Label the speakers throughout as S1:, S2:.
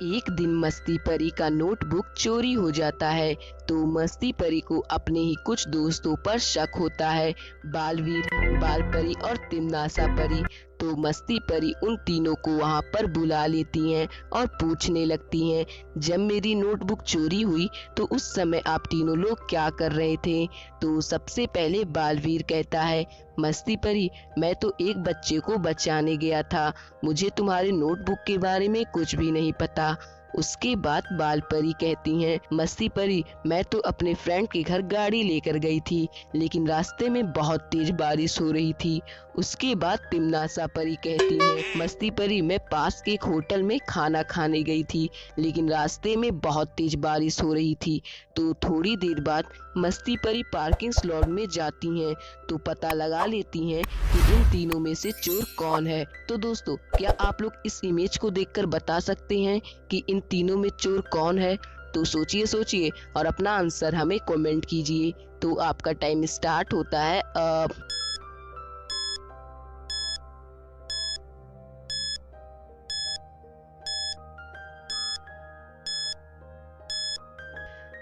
S1: एक दिन मस्ती परी का नोटबुक चोरी हो जाता है तो मस्ती परी को अपने ही कुछ दोस्तों पर शक होता है, बालवीर, बाल परी और तिमनासा परी। तो मस्ती परी उन तीनों को वहां पर बुला लेती हैं और पूछने लगती हैं, जब मेरी नोटबुक चोरी हुई तो उस समय आप तीनों लोग क्या कर रहे थे? तो सबसे पहले बालवीर कहता है, मस्ती परी, मैं तो एक बच्चे को बचाने गया था, मुझे तुम्हारे नोटबुक के बारे में कुछ भी नहीं पता। उसके बाद बाल परी कहती हैं, मस्ती परी, मैं तो अपने फ्रेंड के घर गाड़ी लेकर गई थी, लेकिन रास्ते में बहुत तेज बारिश हो रही थी। उसके बाद तिमनासा परी कहती है, मस्ती परी, मैं पास के एक होटल में खाना खाने गई थी, लेकिन रास्ते में बहुत तेज बारिश हो रही थी। तो थोड़ी देर बाद मस्ती परी पार्किंग स्लॉट में जाती हैं तो पता लगा लेती हैं कि इन तीनों में से चोर कौन है। तो दोस्तों, क्या आप लोग इस इमेज को देखकर बता सकते हैं कि इन तीनों में चोर कौन है? तो सोचिए और अपना आंसर हमें कमेंट कीजिए। तो आपका टाइम स्टार्ट होता है अब।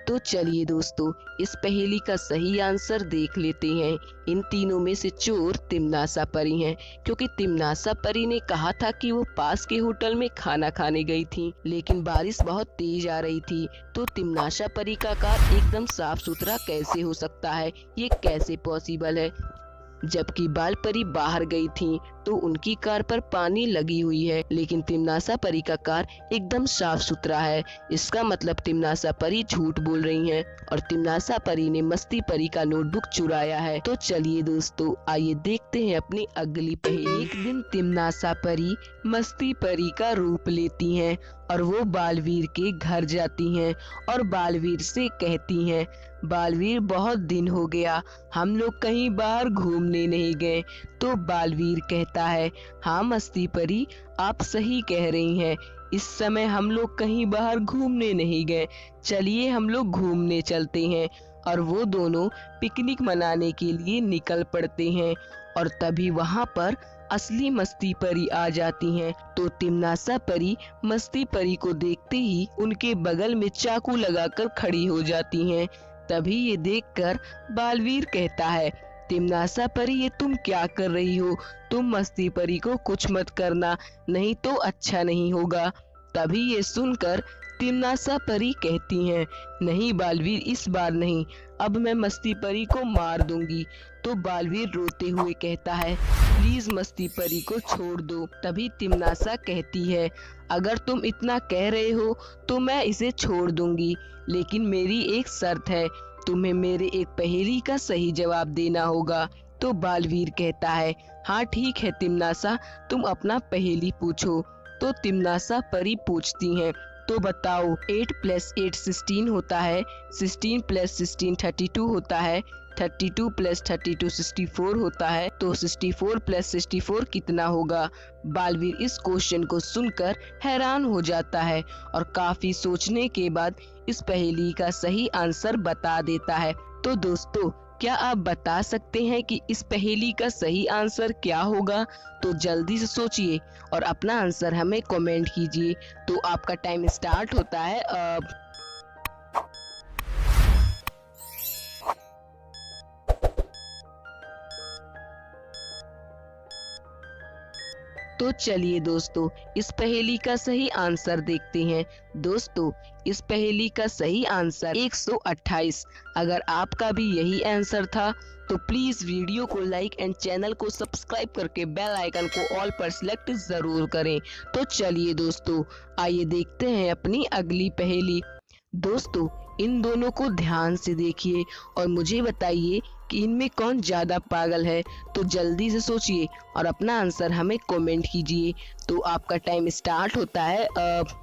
S1: तो चलिए दोस्तों, इस पहेली का सही आंसर देख लेते हैं। इन तीनों में से चोर तिमनासा परी हैं, क्योंकि तिमनासा परी ने कहा था कि वो पास के होटल में खाना खाने गई थी, लेकिन बारिश बहुत तेज आ रही थी। तो तिमनासा परी का कार एकदम साफ सुथरा कैसे हो सकता है? ये कैसे पॉसिबल है? जबकि बाल परी बाहर गई थी तो उनकी कार पर पानी लगी हुई है, लेकिन तिमनासा परी का कार एकदम साफ सुथरा है। इसका मतलब तिमनासा परी झूठ बोल रही हैं और तिमनासा परी ने मस्ती परी का नोटबुक चुराया है। तो चलिए दोस्तों, आइए देखते हैं अपनी अगली पहेली। एक दिन तिमनासा परी मस्ती परी का रूप लेती हैं और वो बालवीर के घर जाती हैं और बालवीर से कहती हैं, बालवीर, बहुत दिन हो गया, हम लोग कहीं बाहर घूमने नहीं गए। तो बालवीर कहता है, हाँ मस्ती परी, आप सही कह रही हैं, इस समय हम लोग कहीं बाहर घूमने नहीं गए, चलिए हम लोग घूमने चलते हैं। और वो दोनों पिकनिक मनाने के लिए निकल पड़ते हैं और तभी वहाँ पर असली मस्ती परी आ जाती हैं। तो तिमनासा परी मस्ती परी को देखते ही उनके बगल में चाकू लगाकर खड़ी हो जाती हैं। तभी ये देखकर बालवीर कहता है, तिमनासा परी, ये तुम क्या कर रही हो? तुम मस्ती परी को कुछ मत करना, नहीं तो अच्छा नहीं होगा। तभी ये सुनकर तिमनासा परी कहती हैं, नहीं बालवीर, इस बार नहीं, अब मैं मस्ती परी को मार दूंगी। तो बालवीर रोते हुए कहता है, प्लीज मस्ती परी को छोड़ दो। तभी तिमनासा कहती है, अगर तुम इतना कह रहे हो तो मैं इसे छोड़ दूंगी, लेकिन मेरी एक शर्त है, तुम्हें मेरे एक पहेली का सही जवाब देना होगा। तो बालवीर कहता है, हाँ ठीक है तिमनासा, तुम अपना पहेली पूछो। तो तिमनासा परी पूछती हैं, तो बताओ, 8 + 8 16 होता है, 16 + 16 32 होता है, 32 + 32 64 होता है, तो 64 + 64 कितना होगा? बालवीर इस क्वेश्चन को सुनकर हैरान हो जाता है और काफी सोचने के बाद इस पहेली का सही आंसर बता देता है। तो दोस्तों, क्या आप बता सकते हैं कि इस पहेली का सही आंसर क्या होगा? तो जल्दी से सोचिए और अपना आंसर हमें कमेंट कीजिए। तो आपका टाइम स्टार्ट होता है अब। तो चलिए दोस्तों, इस पहेली का सही आंसर देखते हैं। दोस्तों, इस पहेली का सही आंसर 128। अगर आपका भी यही आंसर था तो प्लीज वीडियो को लाइक एंड चैनल को सब्सक्राइब करके बेल आइकन को ऑल पर सिलेक्ट जरूर करें। तो चलिए दोस्तों, आइए देखते हैं अपनी अगली पहेली। दोस्तों, इन दोनों को ध्यान से देखिए और मुझे बताइए कि इनमें कौन ज्यादा पागल है। तो जल्दी से सोचिए और अपना आंसर हमें कमेंट कीजिए। तो आपका टाइम स्टार्ट होता है अब।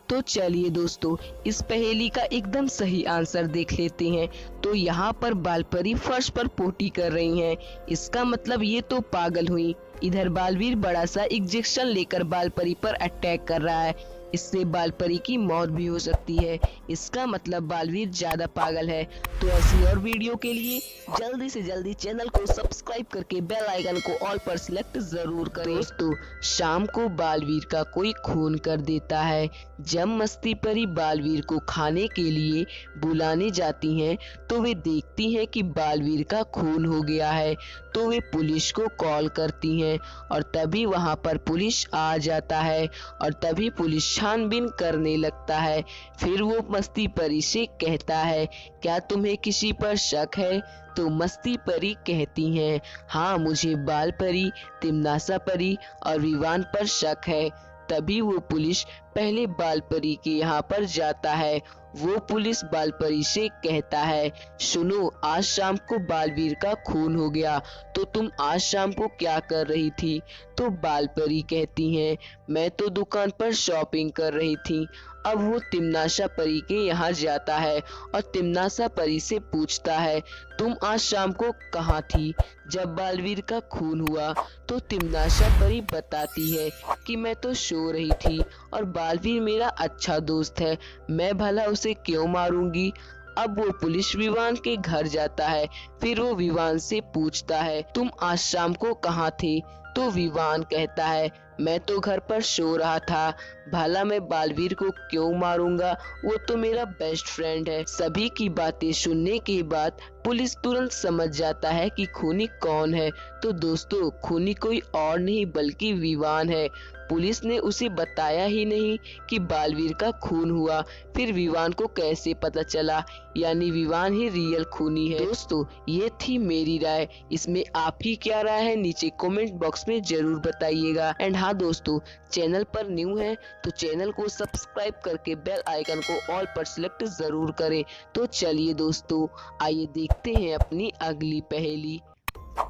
S1: तो चलिए दोस्तों, इस पहेली का एकदम सही आंसर देख लेते हैं। तो यहाँ पर बालपरी फर्श पर पोटी कर रही हैं, इसका मतलब ये तो पागल हुई। इधर बालवीर बड़ा सा इंजेक्शन लेकर बालपरी पर अटैक कर रहा है। इससे बालपरी की मौत भी हो सकती है। इसका मतलब बालवीर ज्यादा पागल है। तो ऐसी और वीडियो के लिए जल्दी से जल्दी चैनल को सब्सक्राइब करके बेल आइकन को ऑल पर सिलेक्ट जरूर करें। दोस्तों, शाम को बालवीर का कोई खून कर देता है। जब मस्ती परी बालवीर को खाने के लिए बुलाने जाती हैं तो वे देखती हैं कि बालवीर का खून हो गया है। तो वे पुलिस को कॉल करती हैं और तभी वहां पर पुलिस आ जाता है और तभी पुलिस छानबीन करने लगता है। फिर वो मस्ती परी से कहता है, क्या तुम्हें किसी पर शक है? तो मस्ती परी कहती हैं, हाँ, मुझे बाल परी, तिमनासा परी और विवान पर शक है। तभी वो पुलिस पहले बाल परी के यहाँ पर जाता है। वो पुलिस बाल परी से कहता है, सुनो, आज शाम को बालवीर का खून हो गया, तो तुम आज शाम को क्या कर रही थी? तो बाल परी कहती हैं, मैं तो दुकान पर शॉपिंग कर रही थी। अब वो तिमनासा परी के यहाँ जाता है और तिमनासा परी से पूछता है, तुम आज शाम को कहाँ थी जब बालवीर का खून हुआ? तो तिमनासा परी बताती है कि मैं तो सो रही थी और बालवीर मेरा अच्छा दोस्त है, मैं भला उसे क्यों मारूंगी? अब वो पुलिस विवान के घर जाता है। फिर वो विवान से पूछता है, तुम आज शाम को कहाँ थे? तो विवान कहता है, मैं तो घर पर सो रहा था, भला मैं बालवीर को क्यों मारूंगा, वो तो मेरा बेस्ट फ्रेंड है। सभी की बातें सुनने के बाद पुलिस तुरंत समझ जाता है कि खूनी कौन है। तो दोस्तों, खूनी कोई और नहीं बल्कि विवान है। पुलिस ने उसे बताया ही नहीं कि बालवीर का खून हुआ, फिर विवान को कैसे पता चला? यानी विवान ही रियल खूनी है। दोस्तों, ये थी मेरी राय। इसमें आपकी क्या राय है नीचे कमेंट बॉक्स में जरूर बताइएगा। एंड हाँ दोस्तों, चैनल पर न्यू है तो चैनल को सब्सक्राइब करके बेल आइकन को ऑल पर सिलेक्ट जरूर करें। तो चलिए दोस्तों, आइए देखते हैं अपनी अगली पहेली।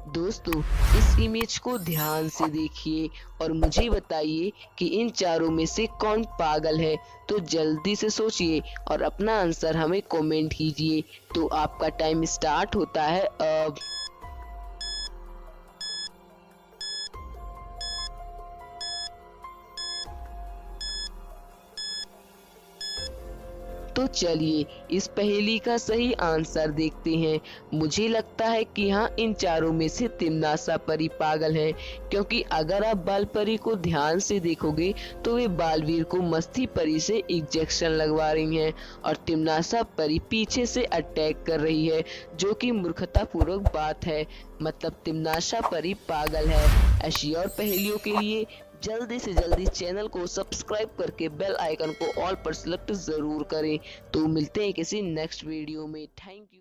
S1: दोस्तों, इस इमेज को ध्यान से देखिए और मुझे बताइए कि इन चारों में से कौन पागल है। तो जल्दी से सोचिए और अपना आंसर हमें कमेंट कीजिए। तो आपका टाइम स्टार्ट होता है अब। तो चलिए इस पहेली का सही आंसर देखते हैं। मुझे लगता है कि हाँ, इन चारों में से तिमनासा परी पागल है, क्योंकि अगर आप बाल परी को ध्यान से देखोगे तो वे बालवीर को मस्ती परी से इंजेक्शन लगवा रही हैं और तिमनासा परी पीछे से अटैक कर रही है, जो कि मूर्खतापूर्वक बात है। मतलब तिमनासा परी पागल है। ऐसी और पहेलियों के लिए जल्दी से जल्दी चैनल को सब्सक्राइब करके बेल आइकन को ऑल पर सिलेक्ट जरूर करें। तो मिलते हैं किसी नेक्स्ट वीडियो में। Thank you.